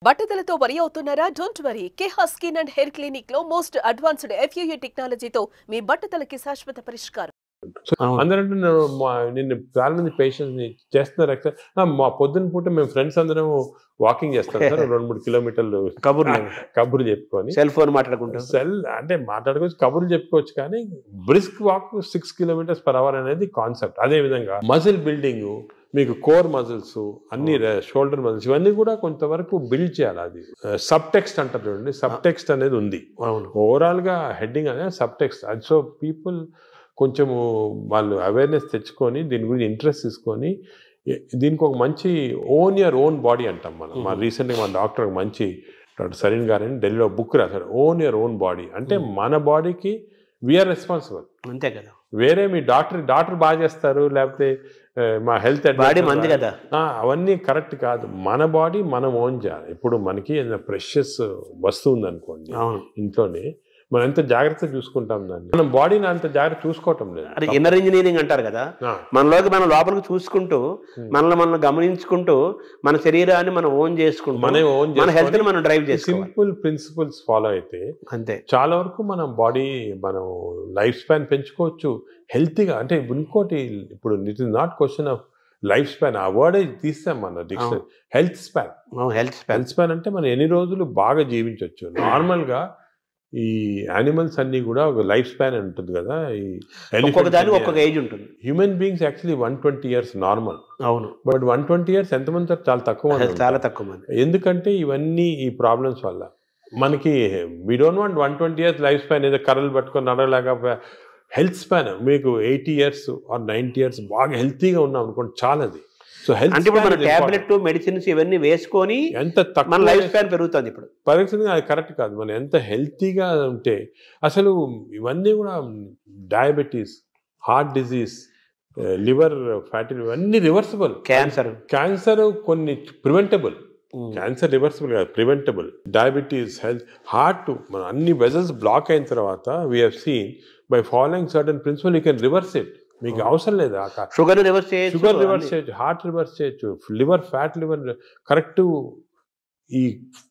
బట్టతలతో వరి అవుతున్నారా? Don't worry. Keha skin and hair clinic లో మోస్ట్ అడ్వాన్స్డ్ FUE టెక్నాలజీతో మీ బట్టతలకి శాశ్వత పరిష్కారం. అందరంటే నిన్ను చాలా మంది పేషెంట్స్ ని చేస్తున్నారు ఎక్సర్సైజ్. మా పొద్దున్న పూట మేము ఫ్రెండ్స్ అందరం వాకింగ్ చేస్తాం సార్. 2-3 కిలోమీటర్లు కబుర్లు చెప్పుకొని సెల్ ఫోన్ మాట్లాడుకుంటాం. అంటే మాట్లాడుకోవచ్చు, కబుర్లు చెప్పుకోవచ్చు. కానీ బ్రిస్క్ వాక్ 6 km/h అనేది కాన్సెప్ట్. అదే విధంగా మజిల్ బిల్డింగ్, మీకు కోర్ మజిల్స్ అన్ని, షోల్డర్ మజిల్స్, ఇవన్నీ కూడా కొంతవరకు బిల్డ్ చేయాలి. అది సబ్ టెక్స్ట్ అంటారు చూడండి, సబ్ టెక్స్ట్ అనేది ఉంది. ఓవరాల్ గా హెడ్డింగ్ అనేది సబ్ టెక్స్ట్. అది సో పీపుల్ కొంచెము వాళ్ళు అవేర్నెస్ తెచ్చుకొని దీని గురించి ఇంట్రెస్ట్ తీసుకొని దీనికి ఒక మంచి ఓన్ యువర్ ఓన్ బాడీ అంటాం మనం. మా రీసెంట్గా మా డాక్టర్ మంచి డాక్టర్ సరీన్ గారు అని ఢిల్లీలో బుక్ రాశాడు, ఓన్ యువర్ ఓన్ బాడీ. అంటే మన బాడీకి వీఆర్ రెస్పాన్సిబుల్. అంతే కదా. వేరే మీ డాక్టర్ బాగా చేస్తారు, లేకపోతే మా హెల్త్ బాడీ మంది కదా, అవన్నీ కరెక్ట్ కాదు. మన బాడీ మనం ఓన్ చేయాలి. ఇప్పుడు మనకి ఏదైనా ప్రెషస్ వస్తువు ఉందనుకోండి ఇంట్లోనే, మనం ఎంత జాగ్రత్తగా చూసుకుంటాం దాన్ని. మనం బాడీని అంత జాగ్రత్త చూసుకోవటం లేదు. అది ఇన్నర్ ఇంజనీరింగ్ అంటారు కదా. మనలోకి మనం లోపలికి చూసుకుంటూ మనల్ని గమనించుకుంటూ మన శరీరాన్ని మనం ఓన్ చేసుకుంటూ మన హెల్త్ ని మనం డ్రైవ్ చేసి సింపుల్ ప్రిన్సిపల్స్ ఫాలో అయితే అంతే చాలా వరకు మనం బాడీ, మనం లైఫ్ స్పాన్ పెంచుకోవచ్చు హెల్తీగా. అంటే ఇంకోటి, ఇప్పుడు it is not question of life span, ఆ వర్డ్ తీస్తాం మన డిక్షనరీ. హెల్త్ స్పాన్ అంటే మనం ఎన్ని రోజులు బాగా జీవించవచ్చు. నార్మల్గా ఈ యానిమల్స్ అన్ని కూడా ఒక లైఫ్ స్పాన్ ఉంటుంది కదా. ఒక్కొక్క ఏజ్ ఉంటుంది. Human beings actually 120 years normal. అవును. బట్ 120 years ఎంతమంది చాలా తక్కువ మంది. ఎందుకంటే ఇవన్నీ ఈ ప్రాబ్లమ్స్ వల్ల మనకి we don't want 120 years life span, ఏదో కర్రలు పట్టుకొని నడవలాగా. హెల్త్ స్పాన్ మీకు 80 years or 90 years బాగా హెల్తీగా ఉన్నాం అనుకోండి, చాలా. అది సో హెల్త్ అంటే మన టాబ్లెట్ మెడిసిన్స్ ఇవన్నీ వేసుకొని ఎంత తక్కువ లైఫ్ స్పాన్ పెరుగుతుంది. ఇప్పుడు పెరుగుతుంది, అది కరెక్ట్ కాదు. మనం ఎంత హెల్తీగా ఉంటే అసలు ఇవన్నీ కూడా diabetes, heart disease, liver fatty, ఇవన్నీ రివర్సిబుల్. క్యాన్సర్ కొన్ని ప్రివెంటబుల్. క్యాన్సర్ రివర్సిబుల్ కాదు, ప్రివెంటబుల్. డయాబెటీస్, హెల్త్, హార్ట్, మన అన్ని వెజల్స్ బ్లాక్ అయిన తర్వాత we have seen by following certain principal you can reverse it. మీకు అవసరం లేదు. షుగర్ రివర్స్ చేయొచ్చు, హార్ట్ రివర్స్ చేయొచ్చు, లివర్ ఫ్యాట్, లివర్ కరెక్ట్. ఈ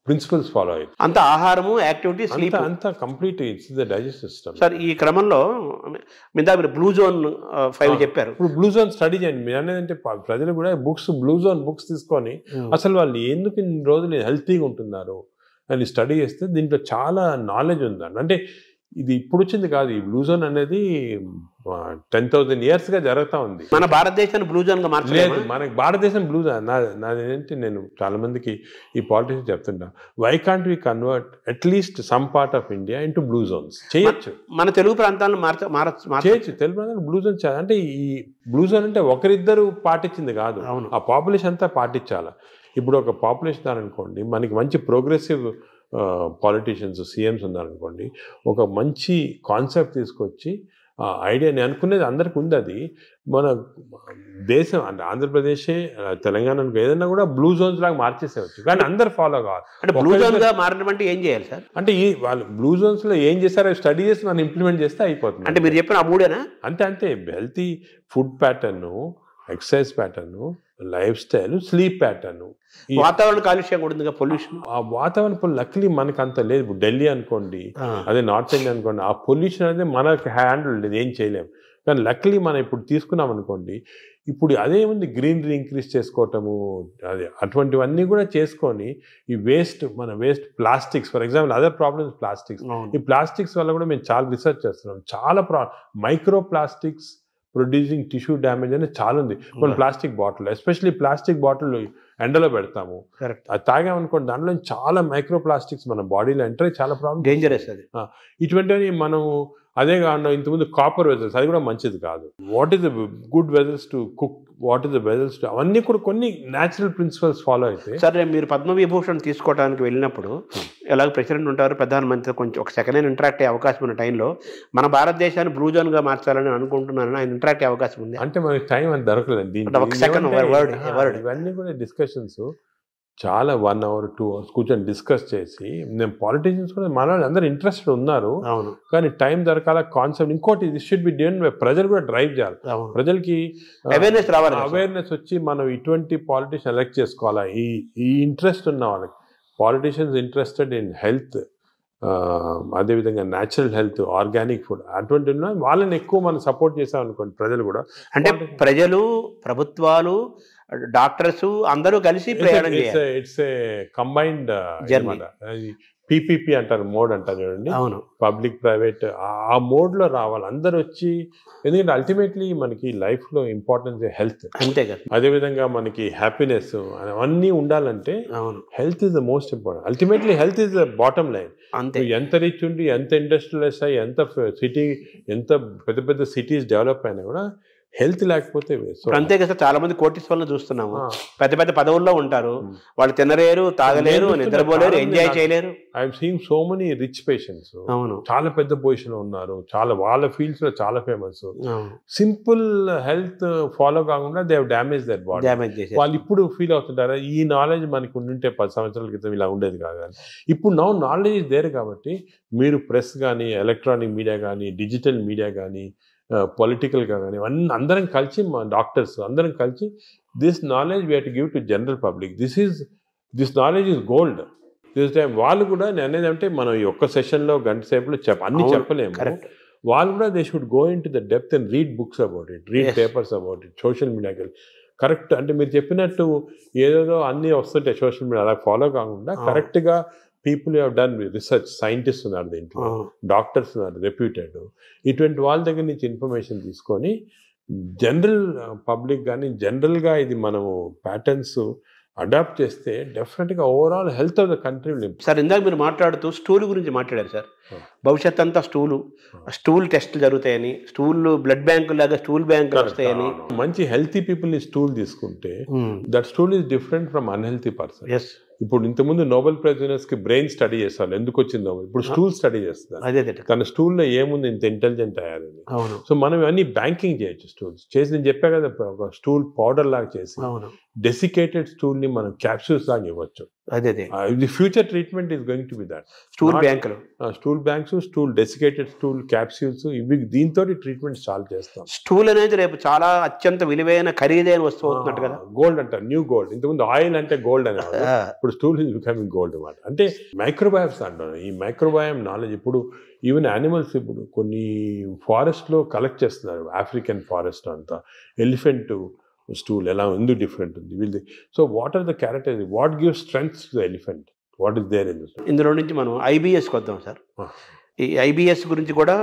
ప్రిన్సిపల్స్ ఫాలో అయ్యి అంత ఆహారము, యాక్టివిటీ, స్లీప్ అంతా complete it's the digest system. Sir, ఈ క్రమంలో మీరు బ్లూ జోన్ 5 చెప్పారు. ఇప్పుడు బ్లూ జోన్ స్టడీ చేయండి. మీరు అనేది ప్రజలు కూడా బ్లూ జోన్ బుక్స్ తీసుకొని అసలు వాళ్ళు ఎందుకు ఇన్ని రోజులు హెల్తీగా ఉంటున్నారు అని స్టడీ చేస్తే దీంట్లో చాలా నాలెడ్జ్ ఉందండి. అంటే ఇది ఇప్పుడు వచ్చింది కాదు. ఈ బ్లూ జోన్ అనేది 10,000 years గా జరుగుతూ ఉంది. మన భారతదేశాన్ని బ్లూ జోన్ గా మార్చలేదు. మనకి భారతదేశం బ్లూ జోన్. నాదేంటి, నేను చాలా మందికి ఈ పాలిటిక్స్ చెప్తుంటా, why can't we convert at least some part of India into blue zones? చేయొచ్చు. మన తెలుగు ప్రాంతాలను చేయొచ్చు. తెలుగు ప్రాంతాలను బ్లూ జోన్ చేయాలి. అంటే ఈ బ్లూ జోన్ అంటే ఒకరిద్దరు పాటించింది కాదు, ఆ పాపులేషన్ అంతా పాటించాలి. ఇప్పుడు ఒక పాపులేషన్ అనుకోండి, మనకి మంచి ప్రోగ్రెసివ్ పాలిటీషియన్స్, సీఎంస్ ఉన్నారనుకోండి, ఒక మంచి కాన్సెప్ట్ తీసుకొచ్చి ఐడియా, నేను అనుకునేది అందరికి ఉంది. అది మన దేశం అంటే ఆంధ్రప్రదేశ్, తెలంగాణ ఏదైనా కూడా బ్లూ జోన్స్ లాగా మార్చేసేవచ్చు. కానీ అందరు ఫాలో కావాలి. అంటే బ్లూ జోన్ గా మారడం అంటే ఏం చేయాలి సార్? అంటే ఈ వాళ్ళు బ్లూ జోన్స్ లో ఏం చేస్తారో స్టడీ చేసి మనం ఇంప్లిమెంట్ చేస్తే అయిపోతుంది. అంటే మీరు చెప్పిన ఆ మూడేనా? అంతే. Healthy food pattern, exercise pattern, life style, sleep pattern. వాతావరణ కాలుష్యం కూడా ఉంది, పొల్యూషన్. ఆ వాతావరణ లక్లీ మనకు అంత లేదు. ఇప్పుడు ఢిల్లీ అనుకోండి, అదే నార్త్ ఇండియా అనుకోండి, ఆ పొల్యూషన్ అనేది మనకి హ్యాండిల్ లేదు, ఏం చేయలేము. కానీ లక్లీ మనం ఇప్పుడు తీసుకున్నాం అనుకోండి, ఇప్పుడు అదేముంది, గ్రీనరీ ఇంక్రీజ్ చేసుకోవటము, అదే అటువంటివన్నీ కూడా చేసుకొని ఈ మన waste plastics, for example other problems plastics. ఈ ప్లాస్టిక్స్ వల్ల కూడా మేము చాలా రీసెర్చ్ చేస్తున్నాం. చాలా micro plastics producing tissue damage అనేది చాలా ఉంది. మన plastic bottle, especially plastic bottle ఎండలో పెడతాము, అది తాగామనుకోండి, దాంట్లో చాలా మైక్రో ప్లాస్టిక్స్ మన బాడీలో ఎంటర్ అయ్యి చాలా ప్రాబ్లమ్, డేంజరస్. అది ఇటువంటివి మనం అదే కాకుండా ఇంతకుముందు కాపర్ వెజల్స్, అది కూడా మంచిది కాదు. What is the good vessels to cook, what is the vessels to, అవన్నీ కూడా కొన్ని న్యాచురల్ ప్రిన్సిపల్స్ ఫాలో అయితే. సరే, మీరు పద్మవిభూషణ్ తీసుకోవడానికి వెళ్ళినప్పుడు ఎలాగ ప్రెసిడెంట్ ఉంటారు, ప్రధానమంత్రి, కొంచెం ఒక సెకండ్ ఇంటరాక్ట్ అయ్యే అవకాశం ఉన్న టైంలో మన భారతదేశాన్ని బ్లూ జోన్ గా మార్చాలని అనుకుంటున్నాను, ఆయన ఇంటరాక్ట్ అయ్యే అవకాశం ఉంది? అంటే మనకి టైం అంత దొరకలేదు. ఇవన్నీ కూడా డిస్కషన్స్ చాలా 1 hour 2 hours కూర్చొని డిస్కస్ చేసి, నేను పాలిటీషియన్స్ కూడా మన వాళ్ళు అందరూ ఇంట్రెస్టెడ్ ఉన్నారు, కానీ టైం దొరకాల కాన్సెప్ట్. ఇంకోటి, ఇది షుడ్ బి డన్, ప్రజలు కూడా డ్రైవ్ చేయాలి. ప్రజలకి అవేర్నెస్ రావాలి, అవేర్నెస్ వచ్చి మనం ఇటువంటి పాలిటీషియన్ ఎలక్ట్ చేసుకోవాలా, ఈ ఇంట్రెస్ట్ ఉన్న వాళ్ళకి. పాలిటిషియన్స్ ఇంట్రెస్టెడ్ ఇన్ హెల్త్, అదేవిధంగా న్యాచురల్ హెల్త్, ఆర్గానిక్ ఫుడ్ అటువంటి వాళ్ళని ఎక్కువ మనం సపోర్ట్ చేసాం అనుకోండి ప్రజలు కూడా. అంటే ప్రజలు, ప్రభుత్వాలు, డాక్టర్స్ అందరూ కలిసి ప్రయాణం చేయాలి. ఇట్స్ ఏ కంబైన్డ్ PPP అంటారు, మోడ్ అంటారు చూడండి, అవును, పబ్లిక్ ప్రైవేట్, ఆ మోడ్ లో రావాలి అందరు వచ్చి. ఎందుకంటే అల్టిమేట్లీ మనకి లైఫ్ లో ఇంపార్టెన్స్ హెల్త్, అంతే కదా. అదేవిధంగా మనకి హ్యాపీనెస్ అవన్నీ ఉండాలంటే అవును, health is the most important. Ultimately health is the bottom line. అంతే. ఎంత రిచ్ ఉండి, ఎంత ఇండస్ట్రియలైజ్ అయ్యి, ఎంత సిటీ, ఎంత పెద్ద పెద్ద సిటీస్ డెవలప్ అయినా కూడా హెల్త్ లేకపోతే అంతే కదా. చాలా మంది కోటీశ్వరులను చూస్తున్నాము, పెద్ద పెద్ద పదవుల్లో ఉంటారు, వాళ్ళు తినలేరు, తాగలేరు, నిద్రపోలేరు, ఎంజాయ్ చేయలేరు. I'm seeing so many rich patients, అవును, చాలా పెద్ద పొజిషన్ లో ఉన్నారు, చాలా వాళ్ళ ఫీల్డ్స్ లో చాలా ఫేమస్. సింపుల్ హెల్త్ ఫాలో కాకుండా they have damage their body. వాళ్ళు ఇప్పుడు ఫీల్ అవుతుంటారా, ఈ నాలెడ్జ్ మనకు ఉండుంటే 10 సంవత్సరాల క్రితం ఇలా ఉండేది కాదు. ఇప్పుడు నౌ నాలెడ్జ్ ఇస్ దేర్ కాబట్టి మీరు ప్రెస్ కానీ, ఎలక్ట్రానిక్ మీడియా కానీ, డిజిటల్ మీడియా కానీ, పొలిటికల్గా కానీ అందరం కలిసి, మా డాక్టర్స్ అందరం కలిసి this knowledge we have to give to general public. This knowledge is gold. This time వాళ్ళు కూడా నేను అనేది అంటే మనం ఈ ఒక్క సెషన్లో గంట సేపులో అన్ని చెప్పలేము. వాళ్ళు కూడా they should go in to the depth and read books about it, read papers about it, social మీడియాకి కరెక్ట్. అంటే మీరు చెప్పినట్టు ఏదేదో అన్నీ వస్తుంటాయి సోషల్ మీడియా, అలా ఫాలో కాకుండా కరెక్ట్గా people have done research, scientist ఉన్నారు దీంట్లో, డాక్టర్స్ ఉన్నారు రెప్యూటెడ్, ఇటువంటి వాళ్ళ దగ్గర నుంచి ఇన్ఫర్మేషన్ తీసుకొని జనరల్ పబ్లిక్ కానీ జనరల్గా ఇది మనము ప్యాటర్న్స్ అడాప్ట్ చేస్తే డెఫినెట్గా overall health of the country. Sir ఇందాక మీరు మాట్లాడుతూ స్టూల్ గురించి మాట్లాడారు సార్. భవిష్యత్ అంతా స్టూల్ టెస్ట్లు జరుగుతాయని, స్టూల్ బ్లడ్ బ్యాంకు లాగా స్టూల్ బ్యాంకులు వస్తాయని. మంచి హెల్తీ పీపుల్ని స్టూల్ తీసుకుంటే that stool is different from unhealthy person. ఇప్పుడు ఇంతకుముందు నోబెల్ ప్రైజ్ విన్నర్స్ కి బ్రెయిన్ స్టడీ చేస్తారు, ఎందుకు వచ్చిందో. ఇప్పుడు స్టూల్ స్టడీ చేస్తారు, తన స్టూల్లో ఏముంది ఇంత ఇంటెలిజెంట్ అయ్యారని. సో మనం ఇవన్నీ బ్యాంకింగ్ చేయొచ్చు. స్టూల్స్ చేసి నేను చెప్పా కదా, ఒక స్టూల్ పౌడర్ లాగా చేసి డెసికేటెడ్ స్టూల్ ని మనం క్యాప్సూల్స్ లాగా ఇవ్వచ్చు. The future treatment is going to be that. Stool బ్యాంకులు, stool banks, stool desiccated stool capsules, ఇవి దీంతో ట్రీట్మెంట్ స్టార్ట్ చేస్తాం. స్టూల్ అనేది రేపు చాలా అత్యంత విలువైన ఖరీదైన వస్తువు అవుతున్నట్టు కదా. గోల్డ్ అంటారు, న్యూ గోల్డ్. ఇంతకుముందు ఆయిల్ అంటే గోల్డ్ అనేవాడు, ఇప్పుడు స్టూల్ ఈజ్ బికమింగ్ గోల్డ్ అన్నమాట. అంటే మైక్రోబయామ్స్ అంటారు. ఈ మైక్రోబయామ్ నాలెడ్జ్ ఇప్పుడు ఈవెన్ యానిమల్స్ ఇప్పుడు కొన్ని ఫారెస్ట్లో కలెక్ట్ చేస్తున్నారు, ఆఫ్రికన్ ఫారెస్ట్ అంతా. ఎలిఫెంట్ స్టూల్ ఎలా ఎందుకు డిఫరెంట్ ఉంది వీళ్ళది. So what are the characters, what give strength to the elephant, what is there in this. ఇందులో నుంచి మనం IBSకి వద్దాం సార్. ఈ IBS గురించి కూడా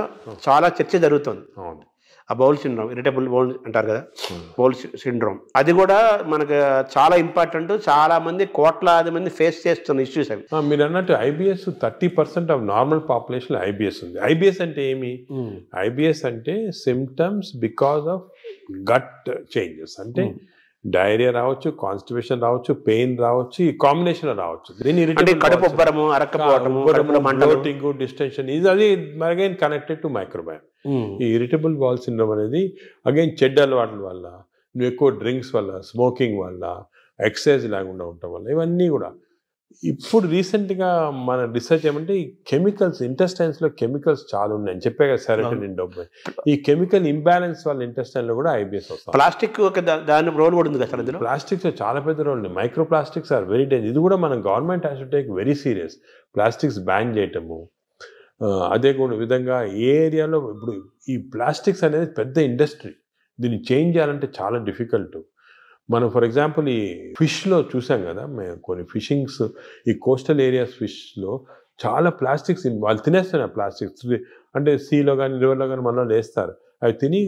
చాలా చర్చ జరుగుతుంది. ఆ బౌల్ సిండ్రోమ్, ఇరిటబుల్ బౌల్ అంటారు కదా, బౌల్ సిండ్రోమ్, అది కూడా మనకు చాలా ఇంపార్టెంట్. చాలా మంది, కోట్లాది మంది ఫేస్ చేస్తున్న ఇష్యూస్ అవి. మీరు అన్నట్టు IBS 30% of normal population IBS ఉంది. IBS అంటే ఏమి? IBS అంటే symptoms because of gut changes. అంటే డైరియా రావచ్చు, కాన్స్టిపేషన్ రావచ్చు, పెయిన్ రావచ్చు, ఈ కాంబినేషన్ రావచ్చు. కడుపు ఉబ్బరము, అరక్కపోవడము, బ్లోటింగ్, డిస్టెన్షన్, ఇది అది అగైన్ కనెక్టెడ్ టు మైక్రోబయామ్. ఈ ఇరిటబుల్ బౌల్ సిండ్రోమ్ అనేది అగైన్ చెడ్డ అలవాట్ల వల్ల, నువ్వు ఎక్కువ డ్రింక్స్ వల్ల, స్మోకింగ్ వల్ల, ఎక్సర్సైజ్ లేకుండా ఉండటం వల్ల, ఇవన్నీ కూడా. ఇప్పుడు రీసెంట్గా మన రీసెర్చ్ ఏమంటే ఈ కెమికల్స్, ఇంటెస్టైన్స్లో కెమికల్స్ చాలా ఉన్నాయి అని చెప్పే కదా, సెరటోనిన్, డోపమైన్. ఈ కెమికల్ ఇంబ్యాలెన్స్ వల్ల ఇంటెస్టైన్లో కూడా IBS వస్తుంది. ప్లాస్టిక్ దాని రోల్ కూడా ఉంది కదా. ప్లాస్టిక్స్ చాలా పెద్ద రోల్ ఉంది. Micro plastics are very danger. ఇది కూడా మనం government has to take very serious. Plastics ban చేయటము, అదే కూడా విధంగా ఏ ఏరియాలో ఇప్పుడు ఈ ప్లాస్టిక్స్ అనేది పెద్ద ఇండస్ట్రీ. దీన్ని చేంజ్ చేయాలంటే చాలా డిఫికల్ట్. మనం ఫర్ ఎగ్జాంపుల్ ఈ ఫిష్లో చూసాం కదా, మేము కొన్ని ఫిషింగ్స్, ఈ కోస్టల్ ఏరియాస్ ఫిష్లో చాలా ప్లాస్టిక్స్ వాళ్ళు తినేస్తున్నారు. ప్లాస్టిక్స్ అంటే సీలో కానీ రివర్లో కానీ మనలో వేస్తారు. అవి తిని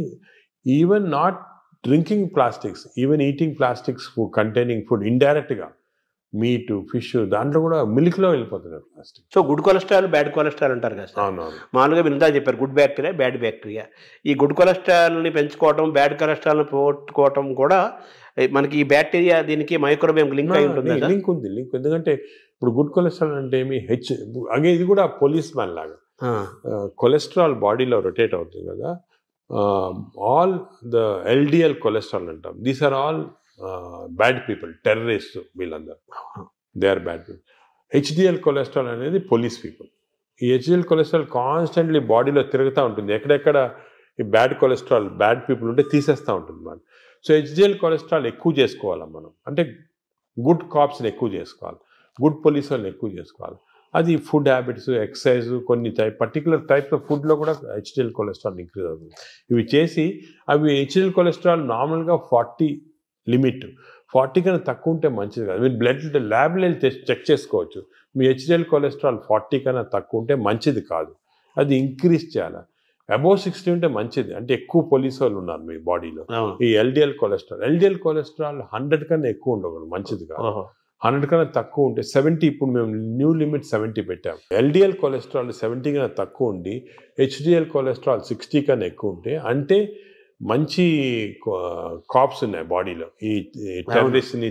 even not drinking plastics, even eating plastics containing food ఇండైరెక్ట్గా, మీట్, ఫిష్, దాంట్లో కూడా మిల్క్లో వెళ్ళిపోతున్నారు plastic. So good cholesterol, bad cholesterol అంటారు కదా. అవునవును. మామూలుగా మీరు ఇందా చెప్పారు గుడ్ బ్యాక్టీరియా, బ్యాడ్ బ్యాక్టీరియా. ఈ గుడ్ కొలెస్ట్రాల్ని పెంచుకోవటం, బ్యాడ్ కొలెస్ట్రాల్ని పోగొట్టుకోవటం కూడా మనకి ఈ బ్యాక్టీరియా దీనికి మైక్రోబయామ్ లింక్ అయి ఉంటుంది. లింక్ ఉంది, లింక్. ఎందుకంటే ఇప్పుడు గుడ్ కొలెస్ట్రాల్ అంటే ఏమి అగే ఇది కూడా పోలీస్ మ్యాన్ లాగా. కొలెస్ట్రాల్ బాడీలో రొటేట్ అవుతుంది కదా. ఆల్ ద LDL కొలెస్ట్రాల్ అంటాం. These are all bad people, terrorist, వీళ్ళందరూ they are bad people. HDL cholesterol అనేది పోలీస్ పీపుల్. ఈ HDL కొలెస్ట్రాల్ కాన్స్టెంట్లీ బాడీలో తిరుగుతూ ఉంటుంది. ఎక్కడెక్కడ ఈ బ్యాడ్ కొలెస్ట్రాల్, బ్యాడ్ పీపుల్ ఉంటే తీసేస్తూ ఉంటుంది మనం. సో HDL కొలెస్ట్రాల్ ఎక్కువ చేసుకోవాలి మనం, అంటే గుడ్ కాప్స్ని ఎక్కువ చేసుకోవాలి. గుడ్ పోలీస్ వాళ్ళని ఎక్కువ చేసుకోవాలి. అది ఫుడ్ హ్యాబిట్స్, ఎక్సర్సైజ్, కొన్ని పర్టికులర్ టైప్స్ ఆఫ్ ఫుడ్లో కూడా హెచ్డిఎల్ కొలెస్ట్రాల్ ఇంక్రీజ్ అవుతుంది. ఇవి చేసి అవి హెచ్డిఎల్ కొలెస్ట్రాల్ నార్మల్గా 40 లిమిట్, 40 కన్నా తక్కువ ఉంటే మంచిది కాదు. మీరు బ్లడ్ ల్యాబ్లో చెక్ చేసుకోవచ్చు. మీ హెచ్డిఎల్ కొలెస్ట్రాల్ 40 కన్నా తక్కువ ఉంటే మంచిది కాదు, అది ఇంక్రీజ్ చేయాలి. అబోవ్ 60 ఉంటే మంచిది, అంటే ఎక్కువ పోలీసు వాళ్ళు ఉన్నారు మీ బాడీలో. ఈ ఎల్డిఎల్ కొలెస్ట్రాల్ 100 కన్నా ఎక్కువ ఉండకూడదు, మంచిది కాదు. 100 కన్నా తక్కువ ఉంటే 70, ఇప్పుడు మేము న్యూ లిమిట్ 70 పెట్టాం. ఎల్డిఎల్ కొలెస్ట్రాల్ 70 కన్నా తక్కువ ఉండి హెచ్డిఎల్ కొలెస్ట్రాల్ 60 కన్నా ఎక్కువ ఉంటే అంటే మంచి కాప్స్ ఉన్నాయి బాడీలో, ఈ టెర్రరిస్ట్ని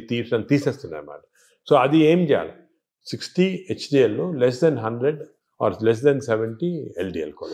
తీసేస్తున్నాయి అన్నమాట. సో అది ఏం చేయాలి, 60 HDL, less than 100 or less than 70 LDL cholesterol.